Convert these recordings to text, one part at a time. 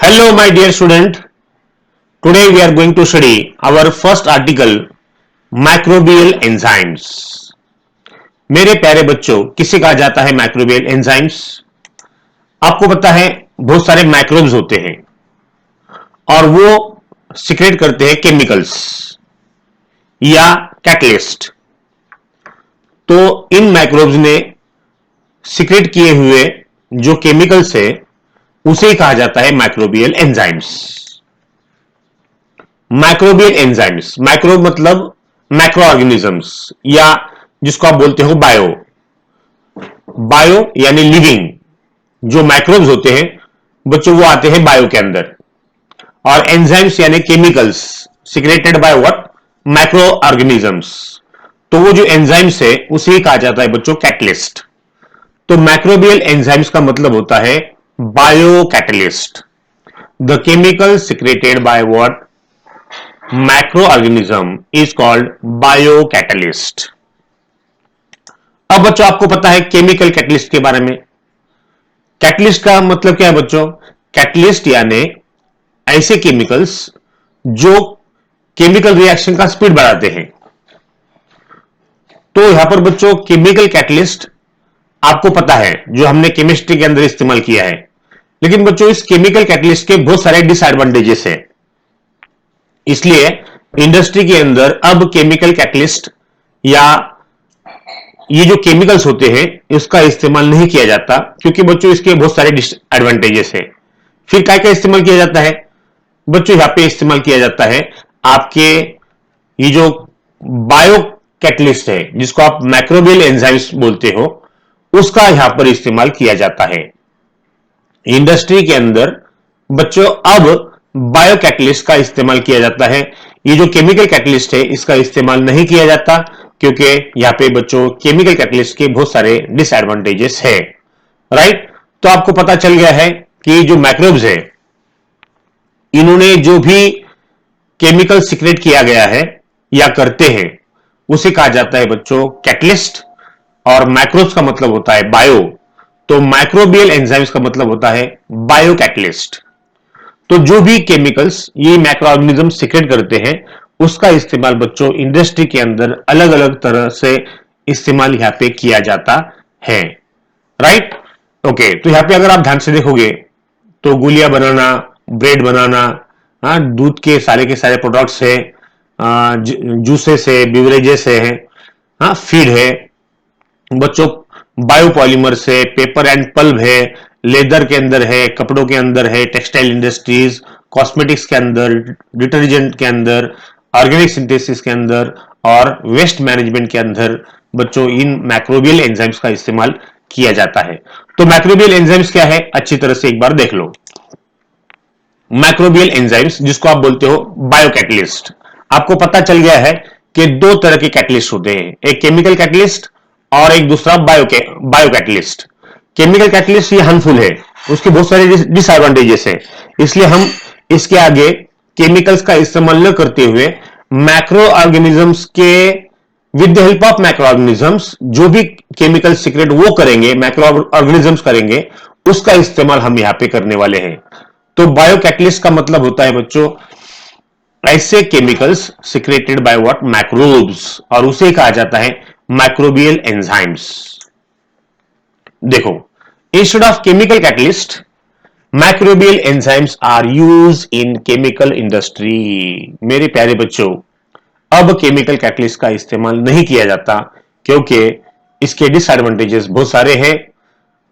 Hello, my dear student. Today we are going to study our first article, microbial enzymes. मेरे प्यारे बच्चों, किसे कहा जाता है माइक्रोबियल एंजाइम्स? आपको पता है बहुत सारे माइक्रोब्स होते हैं और वो सिक्रेट करते हैं केमिकल्स या कैटलिस्ट। तो इन माइक्रोब्स ने सिक्रेट किए हुए जो केमिकल्स है उसे कहा जाता है microbial enzymes. Microbial enzymes, micro मतलब मैक्रो ऑर्गेनिजम्स या जिसको आप बोलते हो बायो। बायो यानी लिविंग, जो माइक्रोब्स होते हैं बच्चों वो आते हैं बायो के अंदर, और एंजाइम्स यानी chemicals secreted by what, macro organisms. तो वो जो एंजाइम्स है उसे कहा जाता है बच्चों कैटलिस्ट। तो माइक्रोबियल एंजाइम्स का मतलब होता है bio catalyst, the chemical secreted by what, macroorganism is called biocatalyst. अब बच्चों आपको पता है केमिकल कैटलिस्ट के बारे में। कैटलिस्ट का मतलब क्या है बच्चों? कैटलिस्ट यानी ऐसे केमिकल्स जो केमिकल रिएक्शन का स्पीड बढ़ाते हैं। तो यहां पर बच्चों केमिकल कैटलिस्ट आपको पता है जो हमने केमिस्ट्री के अंदर इस्तेमाल किया है, लेकिन बच्चों इस केमिकल कैटलिस्ट के बहुत सारे डिसएडवांटेजेस हैं। इसलिए इंडस्ट्री के अंदर अब केमिकल कैटलिस्ट या ये जो केमिकल्स होते हैं इसका इस्तेमाल नहीं किया जाता, क्योंकि बच्चों इसके बहुत सारे डिसएडवांटेजेस है। फिर क्या क्या इस्तेमाल किया जाता है बच्चों? यहां पे इस्तेमाल किया जाता है आपके ये जो बायो कैटलिस्ट है जिसको आप माइक्रोबियल एंजाइम्स बोलते हो, उसका यहां पर इस्तेमाल किया जाता है इंडस्ट्री के अंदर। बच्चों अब बायो कैटलिस्ट का इस्तेमाल किया जाता है। ये जो केमिकल कैटलिस्ट है इसका इस्तेमाल नहीं किया जाता, क्योंकि यहां पे बच्चों केमिकल कैटलिस्ट के बहुत सारे डिसएडवांटेजेस है। राइट? तो आपको पता चल गया है कि जो माइक्रोब्स है इन्होंने जो भी केमिकल सिक्रेट किया गया है या करते हैं उसे कहा जाता है बच्चों कैटलिस्ट, और माइक्रोब्स का मतलब होता है बायो। तो माइक्रोबियल एंजाइम्स का मतलब होता है बायो कैटलिस्ट। तो जो भी केमिकल्स ये मैक्रो ऑर्गेनिज्म सिक्रेट करते हैं उसका इस्तेमाल बच्चों इंडस्ट्री के अंदर अलग अलग तरह से इस्तेमाल यहां पे किया जाता है। राइट? ओके, तो यहां पे अगर आप ध्यान से देखोगे तो गुलिया बनाना, ब्रेड बनाना, दूध के सारे प्रोडक्ट्स है, जूसेस है, बिवरेजेस है, फीड है बच्चों, बायोपॉलीमर है, पेपर एंड पल्प है, लेदर के अंदर है, कपड़ों के अंदर है, टेक्सटाइल इंडस्ट्रीज, कॉस्मेटिक्स के अंदर, डिटर्जेंट के अंदर, ऑर्गेनिक सिंथेसिस के अंदर और वेस्ट मैनेजमेंट के अंदर बच्चों इन मैक्रोबियल एंजाइम्स का इस्तेमाल किया जाता है। तो मैक्रोबियल एंजाइम्स क्या है अच्छी तरह से एक बार देख लो। मैक्रोबियल एंजाइम्स जिसको आप बोलते हो बायोकैटलिस्ट, आपको पता चल गया है कि दो तरह के कैटलिस्ट होते हैं, एक केमिकल कैटलिस्ट और एक दूसरा बायोकैटलिस्ट। केमिकल कैटलिस्ट ये हार्मफुल है, उसके बहुत सारे डिसएडवांटेजेस हैं, इसलिए हम इसके आगे केमिकल्स का इस्तेमाल न करते हुए मैक्रो ऑर्गेनिजम्स के with the help of macro organisms जो भी केमिकल सीक्रेट वो करेंगे, मैक्रो ऑर्गेनिजम्स करेंगे, उसका इस्तेमाल हम यहां पे करने वाले हैं। तो बायोकैटलिस्ट का मतलब होता है बच्चों ऐसे chemicals secreted by what, microbes, और उसे कहा जाता है माइक्रोबियल एंजाइम्स। देखो, instead of chemical catalyst microbial enzymes are use in chemical industry. मेरे प्यारे बच्चों, अब केमिकल कैटलिस्ट का इस्तेमाल नहीं किया जाता क्योंकि इसके डिसएडवांटेजेस बहुत सारे हैं।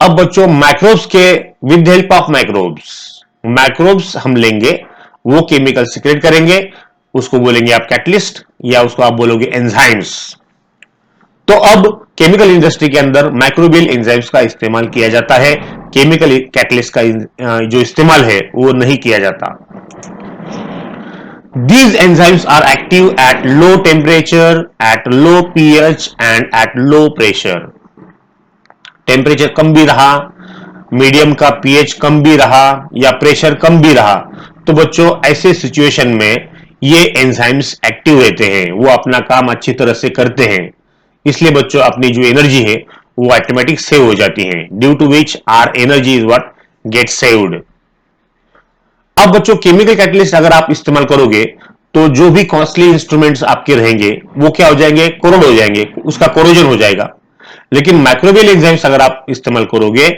अब बच्चों माइक्रोब्स के विद हेल्प ऑफ माइक्रोब्स हम लेंगे, वो केमिकल सिक्रेट करेंगे, उसको बोलेंगे आप कैटलिस्ट या उसको आप बोलोगे एंजाइम्स। तो अब केमिकल इंडस्ट्री के अंदर माइक्रोबियल एंजाइम्स का इस्तेमाल किया जाता है, केमिकल कैटलिस्ट का जो इस्तेमाल है वो नहीं किया जाता। These enzymes are active at low temperature, at low pH and at low pressure. Temperature कम भी रहा, मीडियम का पीएच कम भी रहा या प्रेशर कम भी रहा, तो बच्चों ऐसे सिचुएशन में ये एंजाइम्स एक्टिव रहते हैं, वो अपना काम अच्छी तरह से करते हैं। इसलिए बच्चों अपनी जो एनर्जी है वो ऑटोमेटिक सेव हो जाती है, due to which our energy is what get saved. अब बच्चों केमिकल कैटलिस्ट अगर आप इस्तेमाल करोगे तो जो भी कॉस्टली इंस्ट्रूमेंट्स आपके रहेंगे वो क्या हो जाएंगे, कोरोड हो जाएंगे, उसका कोरोजन हो जाएगा। लेकिन माइक्रोबियल एंजाइम्स अगर आप इस्तेमाल करोगे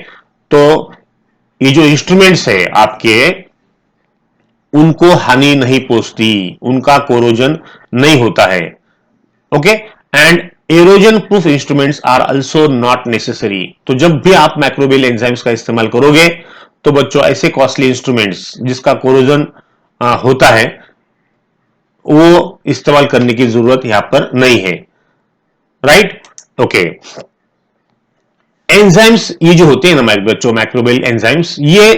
तो ये जो इंस्ट्रूमेंट्स है आपके, उनको हानि नहीं पहुंचती, उनका कोरोजन नहीं होता है। Okay, and erosion proof instruments are also not necessary. तो जब भी आप माइक्रोबियल एंजाइम्स का इस्तेमाल करोगे तो बच्चों ऐसे कॉस्टली इंस्ट्रूमेंट्स जिसका कोरोजन होता है वो इस्तेमाल करने की जरूरत यहां पर नहीं है। Right, okay. एंजाइम्स ये जो होते हैं ना बच्चों, माइक्रोबियल एंजाइम्स, ये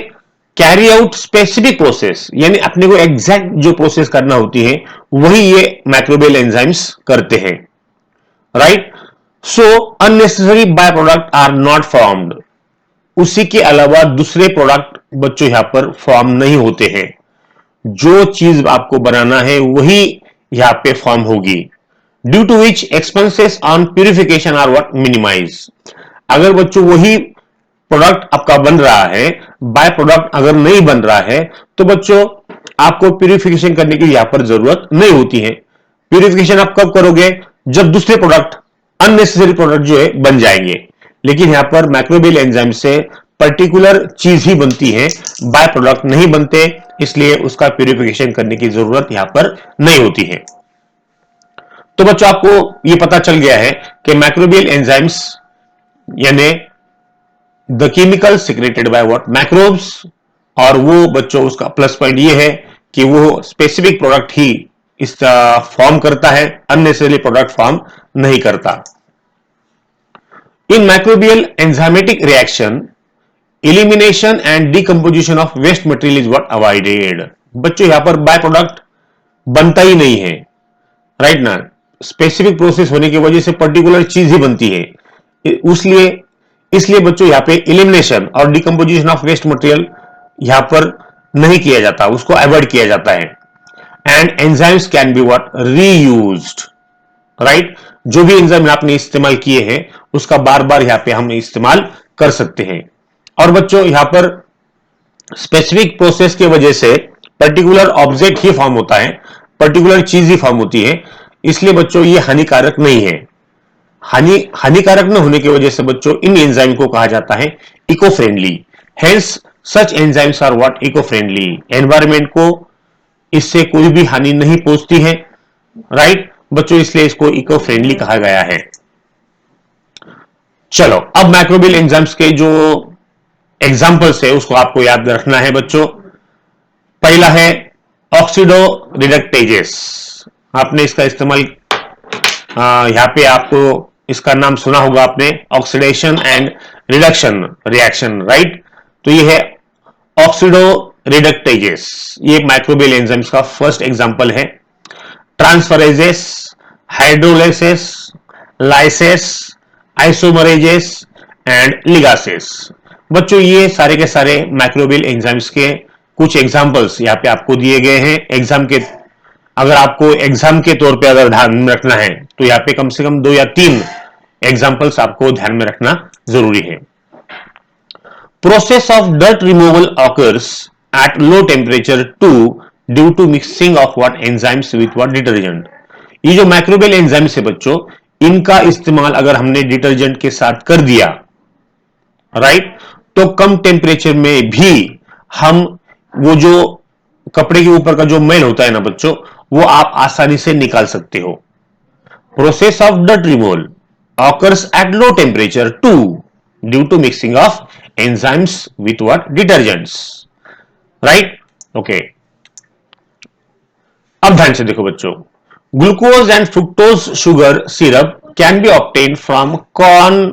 कैरी आउट स्पेसिफिक प्रोसेस, यानी अपने को एग्जैक्ट जो प्रोसेस करना होती है वही ये माइक्रोबियल एंजाइम्स करते हैं। Right, so unnecessary by product are not formed. उसी के अलावा दूसरे प्रोडक्ट बच्चों यहां पर फॉर्म नहीं होते हैं। जो चीज आपको बनाना है वही यहां पे फॉर्म होगी। Due to which expenses on purification are what minimize. अगर बच्चों वही प्रोडक्ट आपका बन रहा है, बाय प्रोडक्ट अगर नहीं बन रहा है तो बच्चों आपको प्यूरिफिकेशन करने की यहां पर जरूरत नहीं होती है। प्यूरिफिकेशन आप कब करोगे, जब दूसरे प्रोडक्ट, अननेसेसरी प्रोडक्ट जो है बन जाएंगे। लेकिन यहां पर माइक्रोबियल एंजाइम से पर्टिकुलर चीज ही बनती है, बाय प्रोडक्ट नहीं बनते, इसलिए उसका प्यूरिफिकेशन करने की जरूरत यहां पर नहीं होती है। तो बच्चों आपको यह पता चल गया है कि माइक्रोबियल एंजाइम्स यानी the chemical secreted by what microbes, और वो बच्चों उसका प्लस पॉइंट ये है कि वो स्पेसिफिक प्रोडक्ट ही इसका फॉर्म करता है, अननेसेसरी प्रोडक्ट फॉर्म नहीं करता। In microbial enzymatic reaction elimination and decomposition of waste material is what avoided. बच्चों यहां पर बाय प्रोडक्ट बनता ही नहीं है, राइट ना, स्पेसिफिक प्रोसेस होने की वजह से पर्टिकुलर चीज ही बनती है, इसलिए बच्चों यहां पे एलिमिनेशन और डिकम्पोजिशन ऑफ वेस्ट मटेरियल यहां पर नहीं किया जाता, उसको अवॉइड किया जाता है। And enzymes can be what reused. Right, जो भी एंजाइम आपने इस्तेमाल किए हैं उसका बार बार यहां पे हम इस्तेमाल कर सकते हैं। और बच्चों यहां पर स्पेसिफिक प्रोसेस की वजह से पर्टिकुलर ऑब्जेक्ट ही फॉर्म होता है, पर्टिकुलर चीज ही फॉर्म होती है, इसलिए बच्चों ये हानिकारक नहीं है। हानिकारक न होने की वजह से बच्चों इन एंजाइम को कहा जाता है eco friendly. Hence such enzymes are what eco friendly. Environment को इससे कोई भी हानि नहीं पहुंचती है। राइट बच्चों, इसलिए इसको इको फ्रेंडली कहा गया है। चलो अब माइक्रोबियल एंजाइम्स के जो एग्जांपल्स है उसको आपको याद रखना है बच्चों। पहला है ऑक्सीडो रिडक्टेजेस। आपने इसका इस्तेमाल यहां पे आपको इसका नाम सुना होगा आपने, oxidation and reduction reaction. Right, तो ये है ऑक्सीडो रिडक्टेजेस, ये माइक्रोबियल एंजाइम्स का फर्स्ट एग्जांपल है। Transferases, hydrolysis, lyases, isomerases and ligases. बच्चों ये सारे के सारे माइक्रोबियल एंजाइम्स के कुछ एग्जांपल्स यहां पे आपको दिए गए हैं। अगर आपको एग्जाम के तौर पे अगर ध्यान में रखना है तो यहाँ पे कम से कम 2 या 3 एग्जांपल्स आपको ध्यान में रखना जरूरी है। Process of dirt removal occurs at low temperature 2 due to mixing of what enzymes with what detergent. ये जो माइक्रोबियल एंजाइम्स है बच्चों, इनका इस्तेमाल अगर हमने डिटर्जेंट के साथ कर दिया, राइट, तो कम टेम्परेचर में भी हम वो जो कपड़े के ऊपर का जो मैल होता है ना बच्चों, वो आप आसानी से निकाल सकते हो। Process of dirt removal occurs at low temperature 2 due to mixing of enzymes with what detergents. Right, okay. अब ध्यान से देखो बच्चों, glucose and fructose sugar syrup can be obtain from corn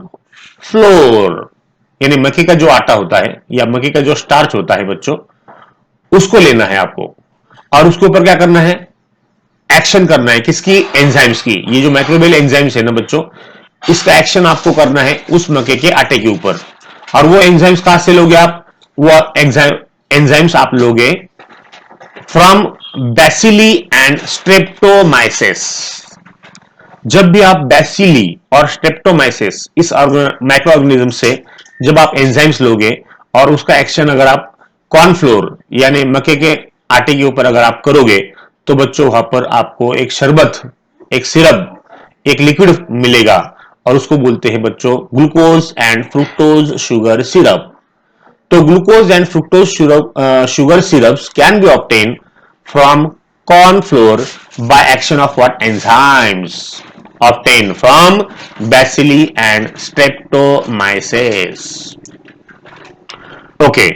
flour, यानी मक्के का जो आटा होता है या मक्के का जो स्टार्च होता है बच्चों, उसको लेना है आपको और उसके ऊपर क्या करना है, एक्शन करना है। किसकी, एंजाइम्स की। ये जो माइक्रोबियल एंजाइम्स है ना बच्चों, इसका एक्शन आपको करना है उस मक्के के आटे के ऊपर। और वो एंजाइम्स कहां से लोगे आप, वो एंजाइम्स आप लोगे फ्रॉम बैसिली एंड स्ट्रेप्टोमाइसिस। जब भी आप बैसिली और स्ट्रेप्टोमाइसिस इस माइक्रो ऑर्गेनिज्म से जब आप एंजाइम्स लोगे और उसका एक्शन अगर आप कॉर्नफ्लोर यानी मक्के के आटे के ऊपर अगर आप करोगे तो बच्चों वहां पर आपको एक शरबत, एक सिरप, एक लिक्विड मिलेगा और उसको बोलते हैं बच्चों glucose and fructose sugar syrup. तो glucose and fructose sugar syrups can be obtain from corn flour by action of what enzymes obtained from bacilli and streptomyces। Okay,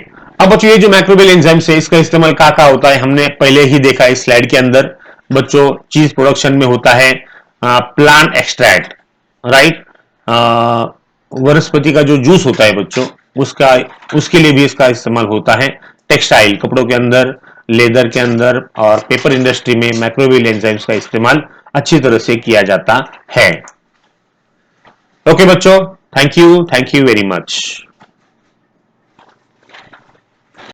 अब बच्चों ये जो माइक्रोबियल एंजाइम्स है इसका इस्तेमाल कहाँ होता है हमने पहले ही देखा इस स्लाइड के अंदर। बच्चों चीज प्रोडक्शन में होता है प्लांट एक्सट्रैक्ट, राइट, वनस्पति का जो जूस होता है बच्चों उसके लिए भी इसका इस्तेमाल होता है। टेक्सटाइल, कपड़ों के अंदर, लेदर के अंदर और पेपर इंडस्ट्री में माइक्रोबियल एंजाइम्स का इस्तेमाल अच्छी तरह से किया जाता है। ओके बच्चों, थैंक यू वेरी मच।